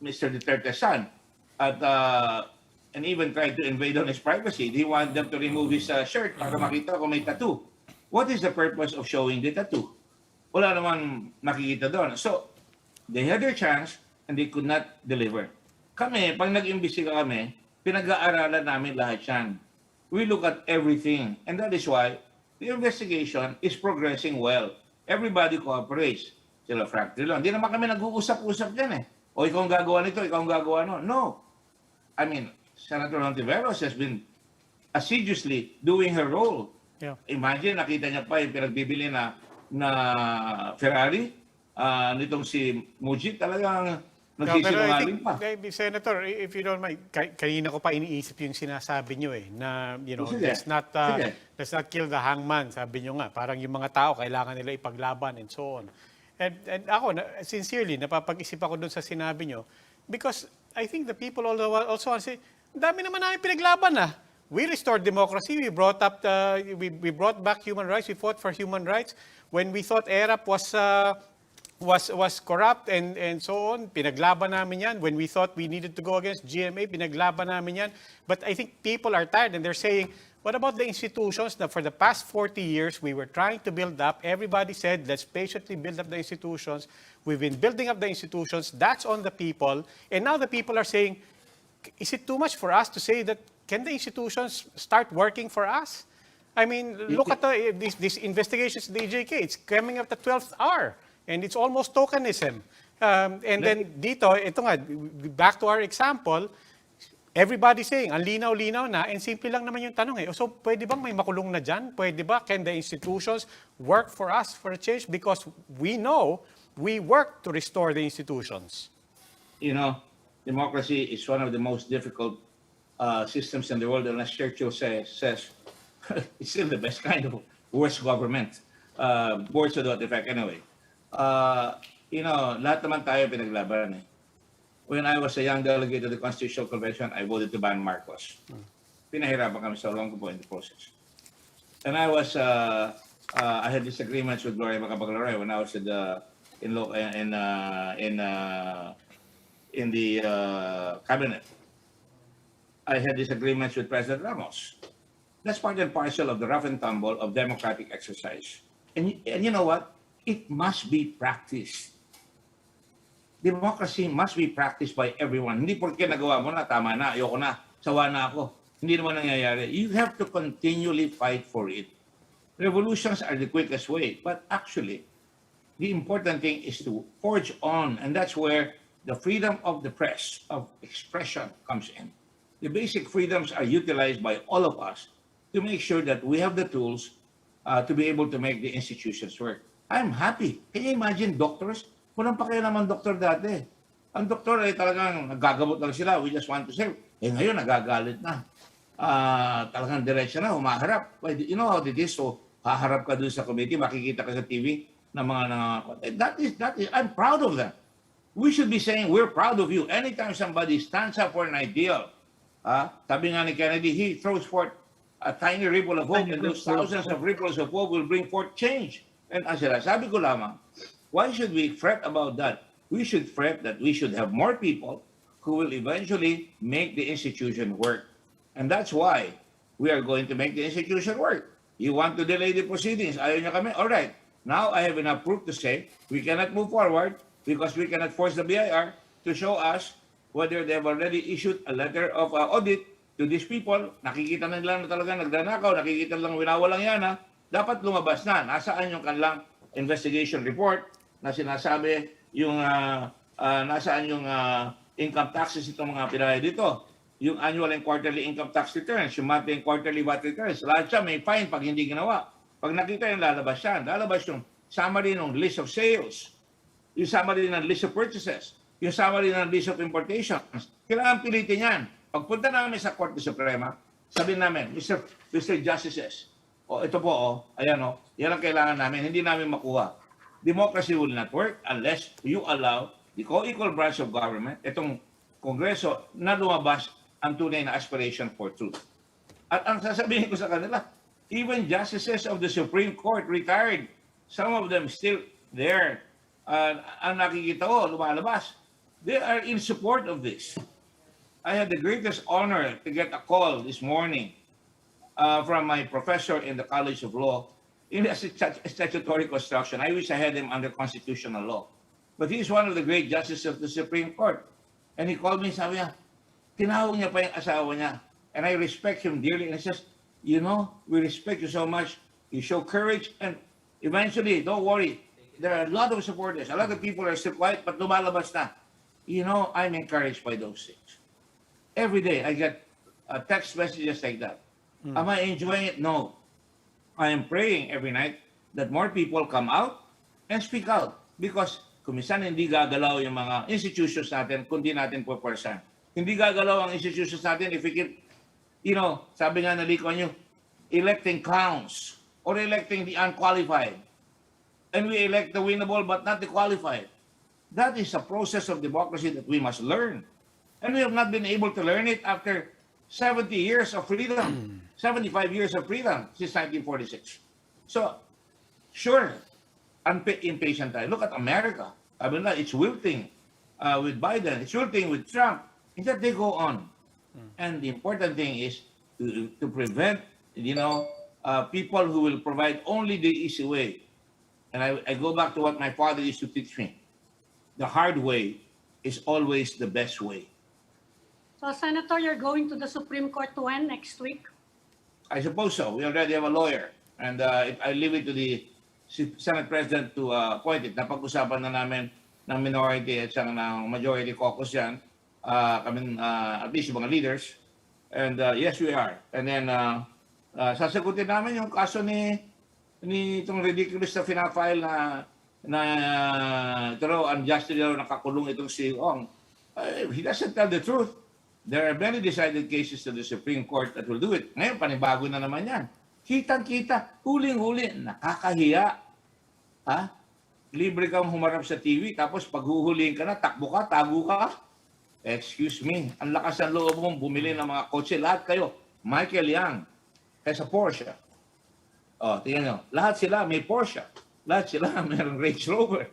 Mr. Duterte's son and even tried to invade on his privacy. They wanted them to remove his shirt para makita kung may tattoo. What is the purpose of showing the tattoo? Wala naman nakikita doon. So, they had their chance and they could not deliver. Kami, pag nag-imbestiga kami, pinag-aaralan namin lahat yan. We look at everything. And that is why the investigation is progressing well. Everybody cooperates. Sila Frank Drilon. Hindi naman kami nag-uusap-usap dyan eh. O ikaw ang gagawa nito, ikaw ang gagawa no. No. I mean, Senator Hontiveros has been assiduously doing her role. Yeah. Imagine, nakita niya pa yung pinagbibili na Ferrari. Nitong si Mujit talagang nagsisinungaling pa. Senator, if you don't mind, kanina ko pa iniisip yung sinasabi nyo na, Sige. let's not kill the hangman, sabi nyo nga. Parang yung mga tao, kailangan nila ipaglaban and so on. And ako, sincerely, napapag-isip ako dun sa sinabi nyo because I think the people also want to say, dami naman namin pinaglaban na. We restored democracy. We brought back human rights. We fought for human rights. When we thought ERAP was corrupt and so on, pinaglaban namin yan. When we thought we needed to go against GMA, pinaglaban namin yan. But I think people are tired and they're saying, what about the institutions that for the past 40 years we were trying to build up? Everybody said, let's patiently build up the institutions. We've been building up the institutions. That's on the people. And now the people are saying, is it too much for us to say that can the institutions start working for us? I mean, look at these investigations of the EJK. It's coming up the 12th hour. And it's almost tokenism. And then dito, ito nga, back to our example, everybody saying, ang linaw-linaw na, and simple lang naman yung tanong So, pwede bang may makulong na dyan? Pwede ba? Can the institutions work for us for a change? Because we know we work to restore the institutions. You know, democracy is one of the most difficult systems in the world, unless Churchill says it's still the best kind of worst government. Words to that effect anyway. Lahat naman tayo pinaglaban eh. When I was a young delegate to the Constitutional Convention, I voted to ban Marcos. Pinahirapan kami sa long po in the process. And I had disagreements with Gloria Macapagal-Arroyo when I was in the cabinet. I had disagreements with President Ramos. That's part and parcel of the rough and tumble of democratic exercise. And you know what? It must be practiced. Democracy must be practiced by everyone. Hindi porque nagawa mo na, tama na, ayoko na, sawa na ako. Hindi naman nangyayari. You have to continually fight for it. Revolutions are the quickest way. But actually, the important thing is to forge on. And that's where the freedom of the press, of expression comes in. The basic freedoms are utilized by all of us to make sure that we have the tools to be able to make the institutions work. I'm happy. Can you imagine doctors? Walang pakialaman doktor dati. Ang doktor ay talagang nagagamot lang sila. We just want to serve. Ngayon, nagagalit na. Talagang diretso na, humaharap. You know how it is? So, haharap ka dun sa committee, makikita ka sa TV ng mga that is, I'm proud of that. We should be saying, we're proud of you. Anytime somebody stands up for an ideal, sabi nga ni Kennedy, he throws forth a tiny ripple of hope, and those thousands of ripples of hope will bring forth change. And ang sabi ko lamang, why should we fret about that? We should fret that we should have more people who will eventually make the institution work. And that's why we are going to make the institution work. You want to delay the proceedings? Ayaw niya kami? All right. Now I have enough proof to say we cannot move forward because we cannot force the BIR to show us whether they have already issued a letter of audit to these people. Nakikita na nila na talaga nagdanakaw, nakikita lang winawalang yana. Dapat lumabas na. Nasaan yung kanilang investigation report na sinasabi yung nasaan yung income taxes itong mga pinaya dito. Yung annual and quarterly income tax returns, yung monthly and quarterly VAT returns. Lahat siya may fine pag hindi ginawa. Pag nakita yung lalabas yan, lalabas yung summary ng list of sales, yung summary ng list of purchases, yung summary ng list of importations. Kailangan pilitin yan. Pagpunta namin sa Korte Suprema, sabihin namin, Mr. Justices, ito po, ayan yan ang kailangan namin, hindi namin makuha. Democracy will not work unless you allow the co-equal branch of government, itong Kongreso, na lumabas ang tunay na aspiration for truth. At ang sasabihin ko sa kanila, even justices of the Supreme Court retired, some of them still there, ang nakikita ko, lumalabas, they are in support of this. I had the greatest honor to get a call this morning from my professor in the College of Law in statutory construction. I wish I had him under constitutional law. But he is one of the great justices of the Supreme Court. And he called me, sabi niya, tinawag niya pa yung asawa niya. And I respect him dearly. And he says, you know, we respect you so much. You show courage. And eventually, don't worry, there are a lot of supporters. A lot of people are still quiet, but lumalabas na. You know, I'm encouraged by those things. Every day, I get text messages like that. Am I enjoying it? No. I am praying every night that more people come out and speak out. Because kung minsan hindi gagalaw yung mga institutions natin, kundi natin pupwersahan. Hindi gagalaw ang institutions natin if we keep, you know, sabi nga na Lee Kuan Yew, electing clowns or electing the unqualified. And we elect the winnable but not the qualified. That is a process of democracy that we must learn. And we have not been able to learn it after 70 years of freedom, 75 years of freedom since 1946. So, sure, impatient tayo. Look at America. I mean, it's wilting with Biden. It's wilting with Trump. And that they go on. And the important thing is to prevent, you know, people who will provide only the easy way. And I go back to what my father used to teach me. The hard way is always the best way. So, Senator, you're going to the Supreme Court when next week? I suppose so. We already have a lawyer. And I leave it to the Senate President to appoint it. Napag-usapan na namin ng minority at saka ng majority caucus yan. At least yung mga leaders. And yes, we are. And then, sasagutin namin yung kaso ni itong ridiculous na finafile na ito raw, unjustly raw nakakulong itong si Ong. He doesn't tell the truth. There are many decided cases to the Supreme Court that will do it. Ngayon, panibago na naman yan. Kitang-kita, huling-huli, nakakahiya. Ha? Libre kang humarap sa TV, tapos pag huhulihin ka na, takbo ka, tago ka. Excuse me, ang lakas ng loob mong bumili ng mga kotse. Lahat kayo, Michael Yang, kaysa Porsche. O, tingnan nyo, lahat sila may Porsche. Lahat sila mayroong Range Rover.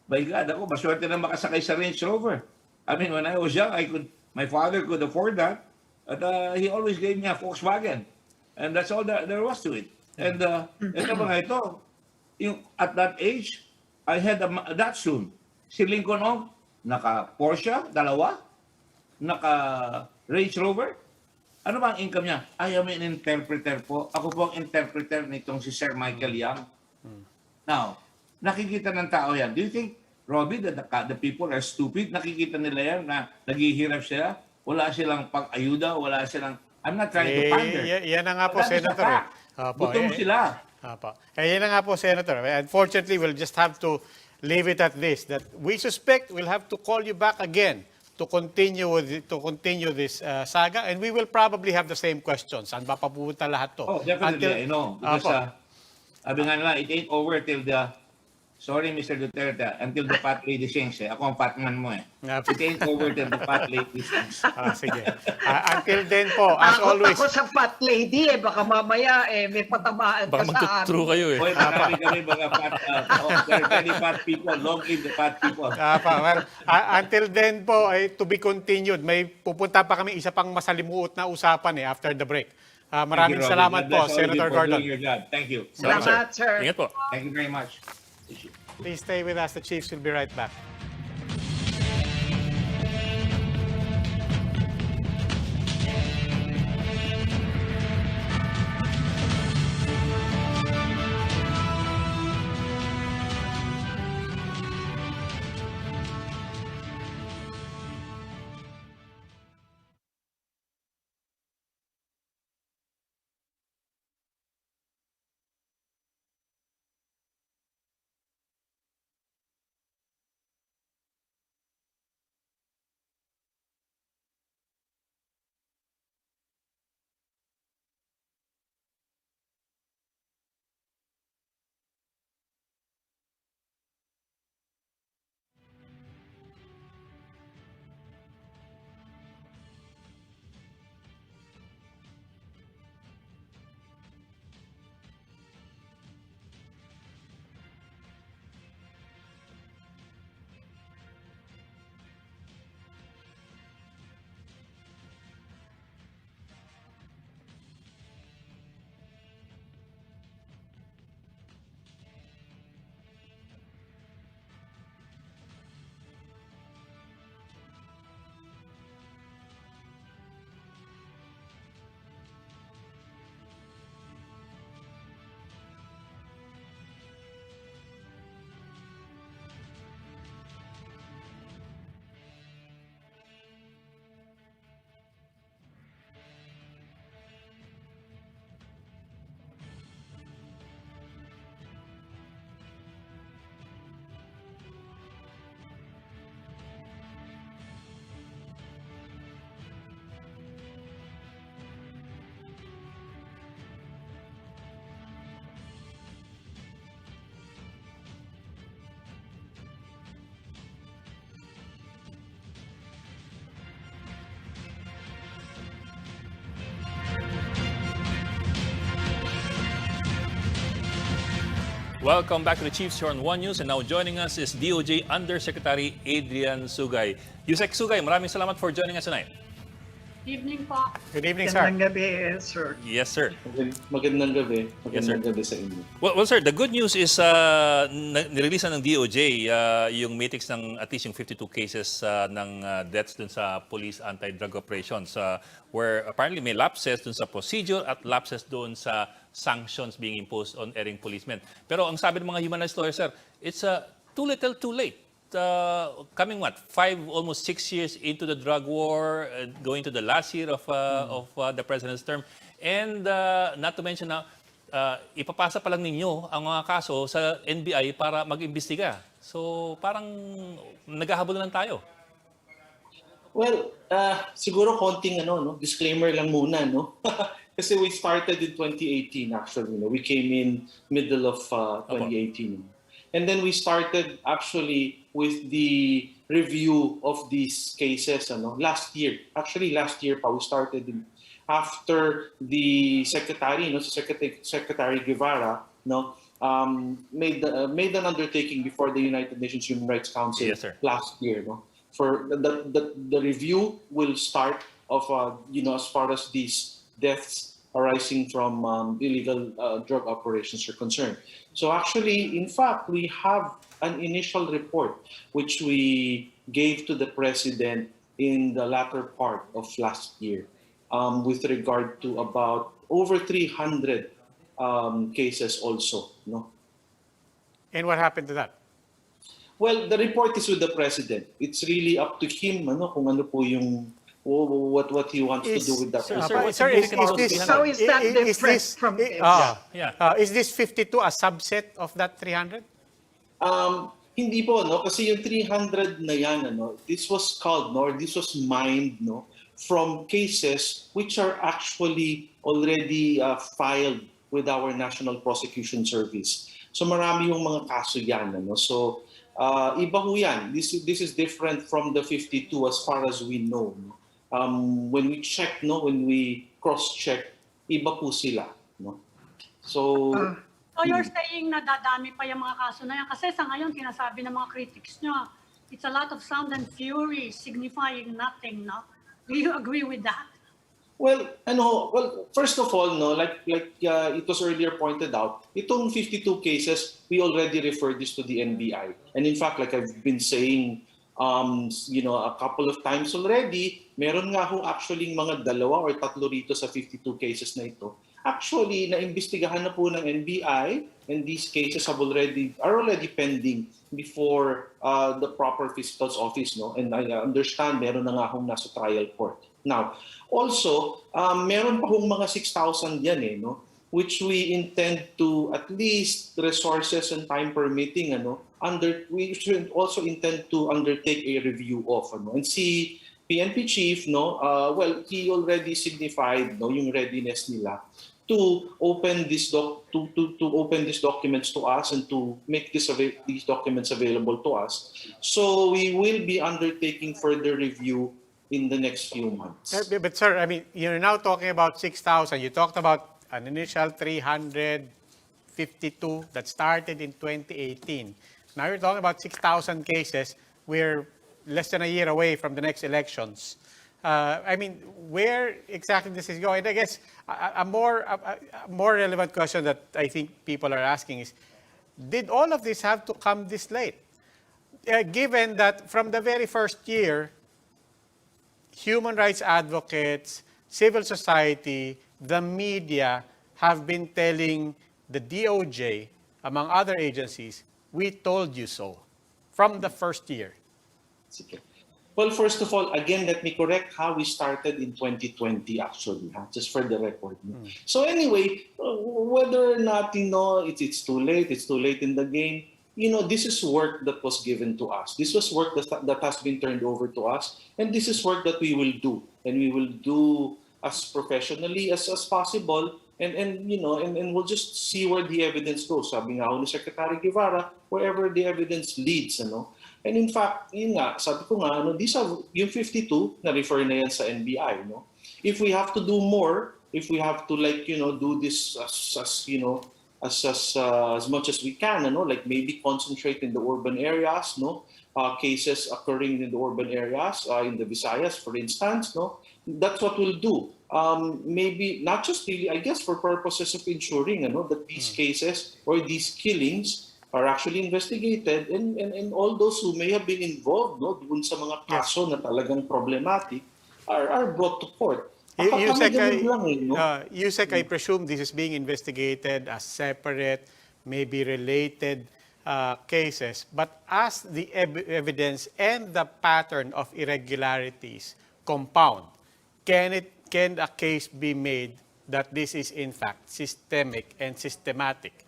By God, ako, maswerte na makasakay sa Range Rover. I mean, when I was young, my father could afford that. At he always gave me a Volkswagen. And that's all there was to it. And ito mga ito, at that age, I had that soon. Si Lincoln Ong, naka-Porsche, dalawa, naka-Range Rover. Ano ba ang income niya? I am an interpreter po. Ako po ang interpreter nitong si Sir Michael Yang. Now, nakikita ng tao yan. Do you think, Robbie, that the people are stupid? Nakikita nila yan na naghihirap sila? Wala silang pag-ayuda, wala silang... I'm not trying to pander. Yan na nga po, Senator. Gutom sila. Yan na nga po, Senator. Unfortunately, we'll just have to leave it at this, that we suspect we'll have to call you back again to continue this saga, and we will probably have the same questions. Saan ba papupunta lahat to? Oh, definitely, I know. Because, sabi nga nila, it ain't over till the... Sorry, Mr. Duterte, until the fat lady sings. Ako ang fat man mo eh. It ain't over till the fat lady sings. Sige. Until then po, as always... Ako sa fat lady eh. Baka mamaya may patamaan ka Baka sa amin. mag-true kayo eh. Hoy, marami kami mga fat, very fat people. Long live the fat people. Well, until then po, to be continued. May pupunta pa kami isa pang masalimuot na usapan after the break. Maraming salamat po, Senator Gordon. Thank you. Salamat, sir. Ingat po. Thank you very much. Please stay with us. The Chiefs will be right back. Welcome back to the Chiefs here on One News, and now joining us is DOJ Undersecretary Adrian Sugay. Yusek Sugay, maraming salamat for joining us tonight. Evening po. Good evening, sir. Magandang gabi, sir. Yes, sir. Magandang gabi. Yes, sir. Magandang gabi sa inyo. Well, sir, the good news is nirelease ng DOJ yung metrics ng at least yung 52 cases ng deaths dun sa police anti-drug operations where apparently may lapses dun sa procedure at lapses dun sa sanctions being imposed on erring policemen. Pero ang sabi ng mga human rights lawyers, sir, it's too little too late. Coming almost 6 years into the drug war, going to the last year of the president's term, and not to mention na ipapasa pa lang ninyo ang mga kaso sa NBI para mag-imbestiga. So parang naghahabol lang tayo. Well, siguro konting disclaimer lang muna, no? Kasi we started in 2018 actually, we came in middle of 2018. And then we started actually with the review of these cases last year. Actually last year pa we started after the secretary, Secretary Guevara, made an undertaking before the United Nations Human Rights Council. Yes, sir. Last year, for the review will start of as far as these deaths arising from illegal drug operations are concerned. So actually, in fact, we have an initial report which we gave to the president in the latter part of last year with regard to about over 300 cases also. And what happened to that? Well, the report is with the president. It's really up to him kung ano po yung what he wants to do with that. Sir, Sir, is this, How is that different this, from this? is this 52 a subset of that 300? Hindi po, kasi yung 300 na yan, this was called, or this was mined, from cases which are actually already filed with our National Prosecution Service. So marami yung mga kaso yan, So iba ho yan. This is different from the 52 as far as we know. When we check, when we cross-check, iba po sila. So you're saying na dadami pa yung mga kaso na yan? Kasi sa ngayon, sinasabi ng mga critics nyo, it's a lot of sound and fury signifying nothing, no? Do you agree with that? Well, first of all, like it was earlier pointed out, itong 52 cases, we already referred this to the NBI. And in fact, like I've been saying, a couple of times already, meron nga ho actually mga 2 or 3 rito sa 52 cases na ito. Actually, naimbestigahan na po ng NBI, and these cases are already pending before the proper fiscal's office, And I understand meron na nga hong nasa trial court. Now, also, meron pa hong mga 6,000 yan which we intend to, at least resources and time permitting, we should also intend to undertake a review of. And si PNP chief, he already signified yung readiness nila to open these documents to us and to make these documents available to us. So we will be undertaking further review in the next few months. But sir, I mean, you're now talking about 6,000. You talked about an initial 352 that started in 2018. Now you're talking about 6,000 cases. We're less than a year away from the next elections. I mean, where exactly this is going? I guess a more relevant question that I think people are asking is, did all of this have to come this late? Given that from the very first year, human rights advocates, civil society, the media have been telling the DOJ, among other agencies, we told you so from the first year. Okay. Well, first of all, again, let me correct how we started in 2020, actually, just for the record. So anyway, whether or not, it's too late in the game, this is work that was given to us. This was work that has been turned over to us, and this is work that we will do. And we will do as professionally as possible, and we'll just see where the evidence goes. Sabi nga ni Secretary Guevara, wherever the evidence leads, And in fact, sabi ko nga, these are yung 52 na refer na yan sa NBI, If we have to do more, if we have to do this as as much as we can, like maybe concentrate in the urban areas, cases occurring in the urban areas, in the Visayas, for instance, that's what we'll do. Maybe not just really, I guess, for purposes of ensuring, that these cases or these killings are actually investigated, and all those who may have been involved, dun sa mga kaso na talagang problematic, are brought to court. Yusek, Kami ganun lang no? Yusek, I presume this is being investigated as separate, maybe related cases. But as the evidence and the pattern of irregularities compound, can a case be made that this is in fact systemic and systematic?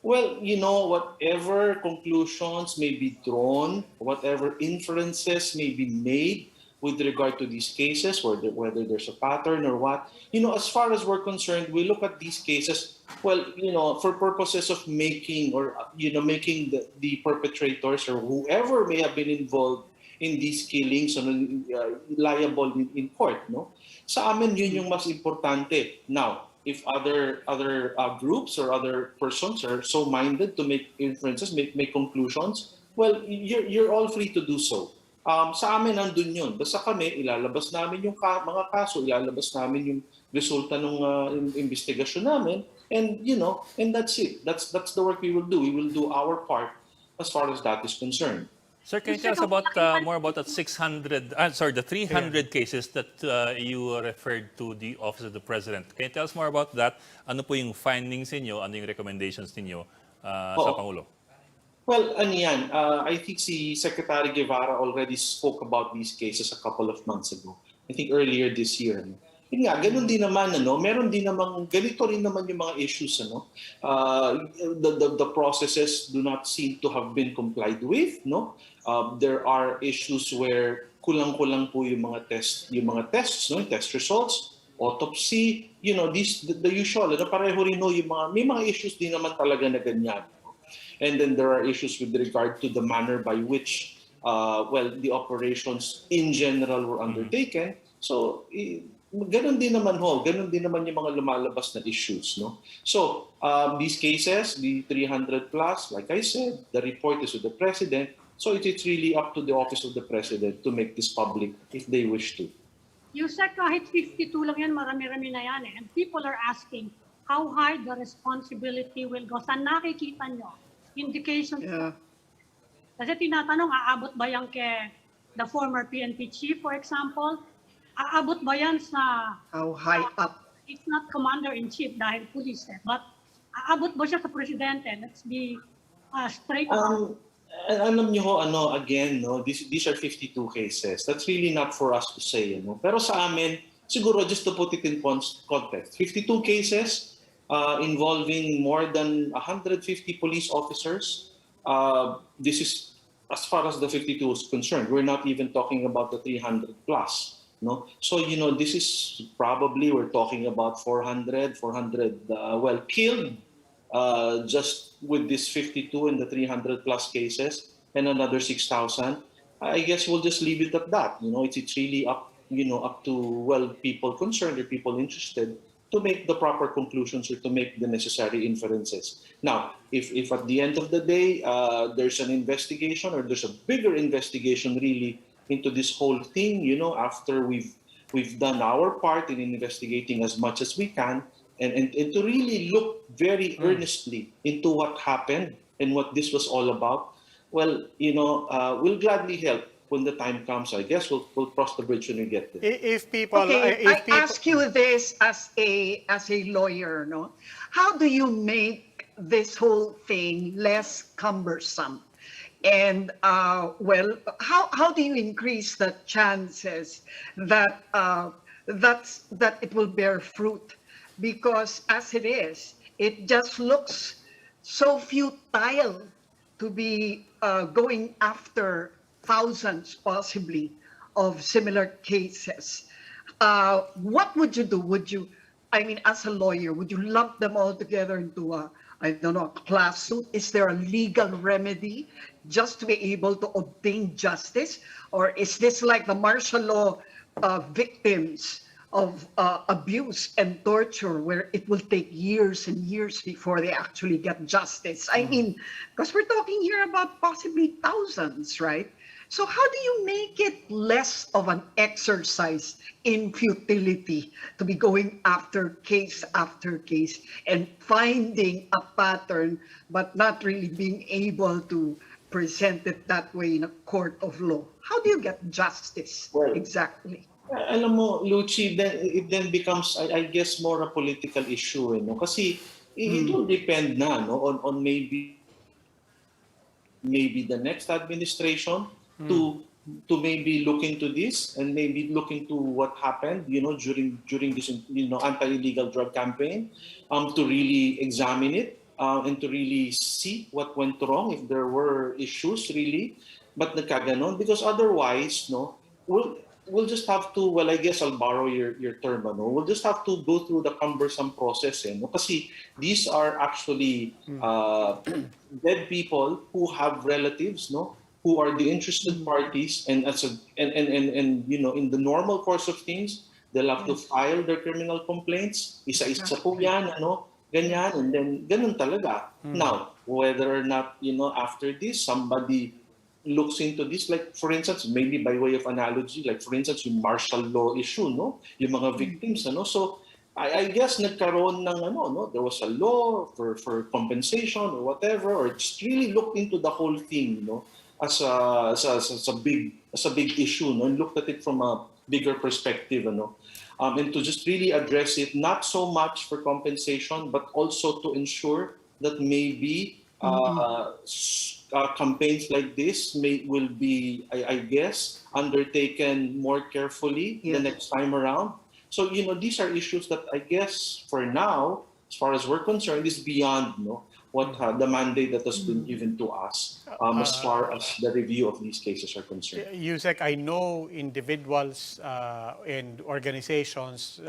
Well, whatever conclusions may be drawn, whatever inferences may be made with regard to these cases, whether there's a pattern or what, as far as we're concerned, we look at these cases, well, for purposes of making making the perpetrators or whoever may have been involved in these killings liable in court, no? Sa amin, yun yung mas importante. Now, if other groups or other persons are so minded to make inferences, make conclusions, well, you're all free to do so. Sa amin, nandun yun. Basta kami, ilalabas namin yung mga kaso, ilalabas namin yung resulta ng investigasyon namin, and and that's it. That's the work we will do. We will do our part as far as that is concerned. Sir, can you tell us about more about that 300 cases that you referred to the Office of the President? Can you tell us more about that? Ano po yung findings niyo? Ano yung recommendations niyo sa Pangulo? Well, I think si Secretary Guevara already spoke about these cases a couple of months ago. I think earlier this year. Yun nga, ganun din naman, meron din naman, ganito rin naman yung mga issues, the processes do not seem to have been complied with, there are issues where kulang-kulang po yung mga tests, test results, autopsy, the usual, pareho rin may mga issues din naman talaga na ganyan. And then there are issues with regard to the manner by which, the operations in general were undertaken. So, ganun din naman yung mga lumalabas na issues, So, these cases, the 300 plus, like I said, the report is with the President. So it's really up to the Office of the President to make this public if they wish to. You said kahit 52 lang yan, marami-rami na yan eh. And people are asking how high the responsibility will go. Saan nakikita nyo? Indications. Yeah. Kasi tinatanong, aabot ba yan kay the former PNP chief, for example? Aabot ba yan sa... How high up? It's not commander-in-chief dahil police eh. But aabot ba siya sa presidente? Let's be straight on. Alam niyo again, these are 52 cases. That's really not for us to say, Pero sa amin, siguro just to put it in context, 52 cases involving more than 150 police officers. This is as far as the 52 is concerned. We're not even talking about the 300 plus. So, this is probably, we're talking about 400 killed just with this 52 and the 300 plus cases and another 6,000. I guess we'll just leave it at that. It's really up to, people concerned or people interested to make the proper conclusions or to make the necessary inferences. Now, if at the end of the day, there's an investigation or there's a bigger investigation really into this whole thing, after we've done our part in investigating as much as we can, and to really look very earnestly into what happened and what this was all about, well, we'll gladly help when the time comes. I guess we'll cross the bridge when we get there. If people, I ask you this as a lawyer, how do you make this whole thing less cumbersome? And how do you increase the chances that that it will bear fruit? Because as it is, it just looks so futile to be going after thousands possibly of similar cases. What would you do? As a lawyer, would you lump them all together into a class suit? Is there a legal remedy just to be able to obtain justice? Or is this like the martial law victims of abuse and torture where it will take years and years before they actually get justice. I mean, because we're talking here about possibly thousands, right? So how do you make it less of an exercise in futility to be going after case and finding a pattern, but not really being able to present it that way in a court of law? How do you get justice Well, exactly? alam mo, Lucy, then, it then becomes, I guess, more a political issue. No? Kasi it will depend na no, on maybe the next administration to maybe look into this and maybe look into what happened, during this, anti-illegal drug campaign, to really examine it, and to really see what went wrong, if there were issues really. But nagkaganon, because otherwise, no, we'll just have to, well, I guess I'll borrow your term, no? We'll just have to go through the cumbersome process, no? Kasi these are actually dead people who have relatives, no, who are the interested parties, and in the normal course of things, they'll have to file their criminal complaints, isa-isa po yan, ganyan, and then ganun talaga. Now, whether or not, after this, somebody looks into this, like for instance, maybe by way of analogy, like for instance, yung martial law issue, no, yung mga victims, so I guess nagkaroon ng no, there was a law for compensation or whatever, or just really looked into the whole thing, as a big issue, no, and looked at it from a bigger perspective, and to just really address it, not so much for compensation, but also to ensure that maybe campaigns like this will be, I guess, undertaken more carefully the next time around. So, these are issues that I guess for now, as far as we're concerned, is beyond what the mandate that has been given to us, as far as the review of these cases are concerned. Yusek, I know individuals and organizations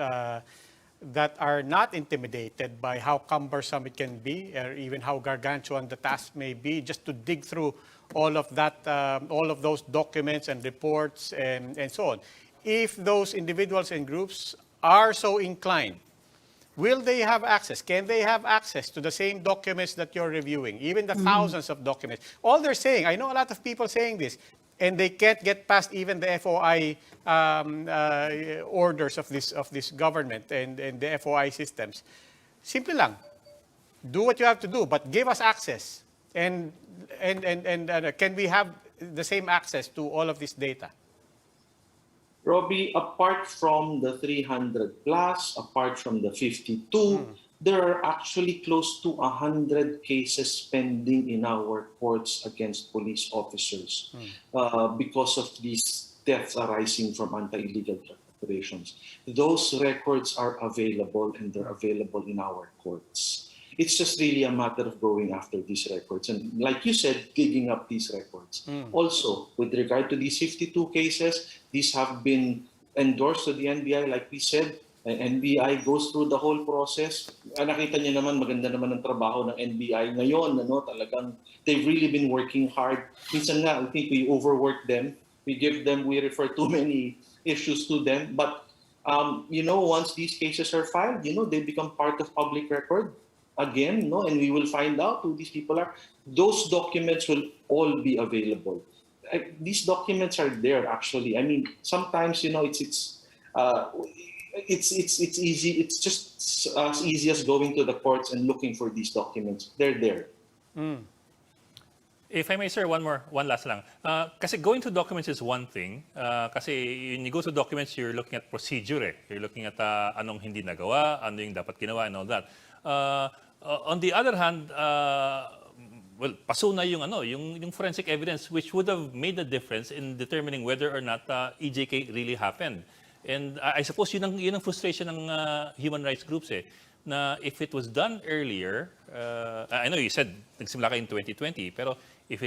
that are not intimidated by how cumbersome it can be, or even how gargantuan the task may be, just to dig through all of that, all of those documents and reports and so on. If those individuals and groups are so inclined, will they have access? Can they have access to the same documents that you're reviewing, even the thousands of documents? All they're saying, I know a lot of people saying this, and they can't get past even the FOI orders of this government and the FOI systems. Simple lang. Do what you have to do, but give us access. And can we have the same access to all of this data? Robbie, apart from the 300 plus, apart from the 52, there are actually close to 100 cases pending in our courts against police officers because of these deaths arising from anti-illegal drug operations. Those records are available, and they're available in our courts. It's just really a matter of going after these records and, like you said, digging up these records. Also, with regard to these 52 cases, these have been endorsed to the NBI, like we said. NBI goes through the whole process. Nakita niyo naman, maganda naman ang trabaho ng NBI ngayon. Talagang they've really been working hard. Minsan nga, I think we overwork them. We refer too many issues to them. But, once these cases are filed, they become part of public record again, and we will find out who these people are. Those documents will all be available. These documents are there, actually. I mean, sometimes, it's easy. It's just as easy as going to the courts and looking for these documents. They're there. If I may, sir, one last lang. Kasi going to documents is one thing. Kasi when you go to documents, you're looking at procedure. You're looking at anong hindi nagawa, ano yung dapat ginawa, and all that. On the other hand, well, paso na yung forensic evidence, which would have made a difference in determining whether or not EJK really happened. And I suppose yun ang frustration ng human rights groups na if it was done earlier, I know you said nagsimula kayo in 2020, pero if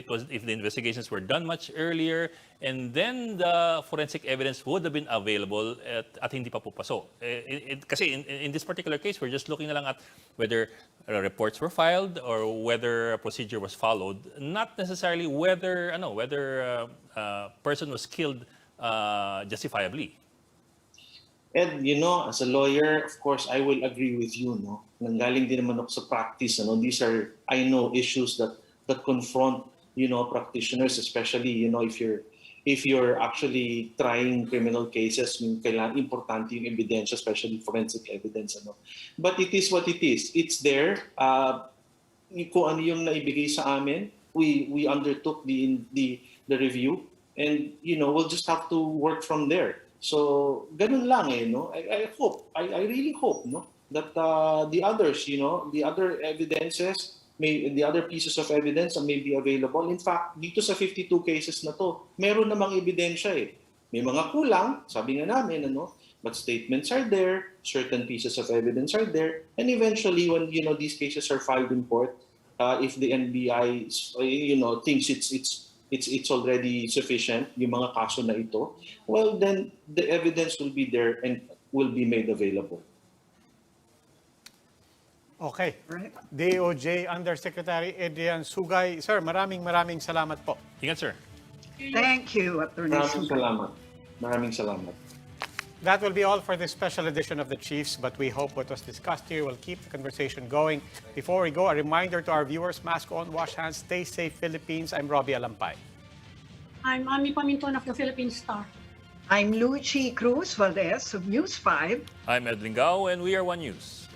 the investigations were done much earlier, and then the forensic evidence would have been available at hindi pa po paso. Kasi in this particular case, we're just looking na lang at whether reports were filed or whether a procedure was followed, not necessarily whether a person was killed justifiably. And as a lawyer, of course, I will agree with you. No, nanggaling din naman ako sa practice. These are, I know, issues that confront practitioners, especially if you're actually trying criminal cases. Kailangan importante yung ebidensya, especially forensic evidence. But it is what it is. It's there. Kung ano yung naibigay sa amin, we undertook the review, and we'll just have to work from there. So ganun lang I hope, I really hope that the others, the other evidences, the other pieces of evidence may be available. In fact, dito sa 52 cases na to, meron namang ebidensya eh. May mga kulang, sabi nga namin but statements are there, certain pieces of evidence are there, and eventually when these cases are filed in court, if the NBI thinks it's already sufficient, yung mga kaso na ito, well, then the evidence will be there and will be made available. Okay. Right. DOJ Undersecretary Adrian Sugay. Sir, maraming salamat po. Ingat, sir. Thank you, Attorney Sugay. Maraming salamat. That will be all for this special edition of The Chiefs, but we hope what was discussed here will keep the conversation going. Before we go, a reminder to our viewers, mask on, wash hands, stay safe, Philippines. I'm Robbie Alampay. I'm Ami Paminton of the Philippine Star. I'm Lucy Cruz Valdez of News 5. I'm Edwin Gao, and we are One News.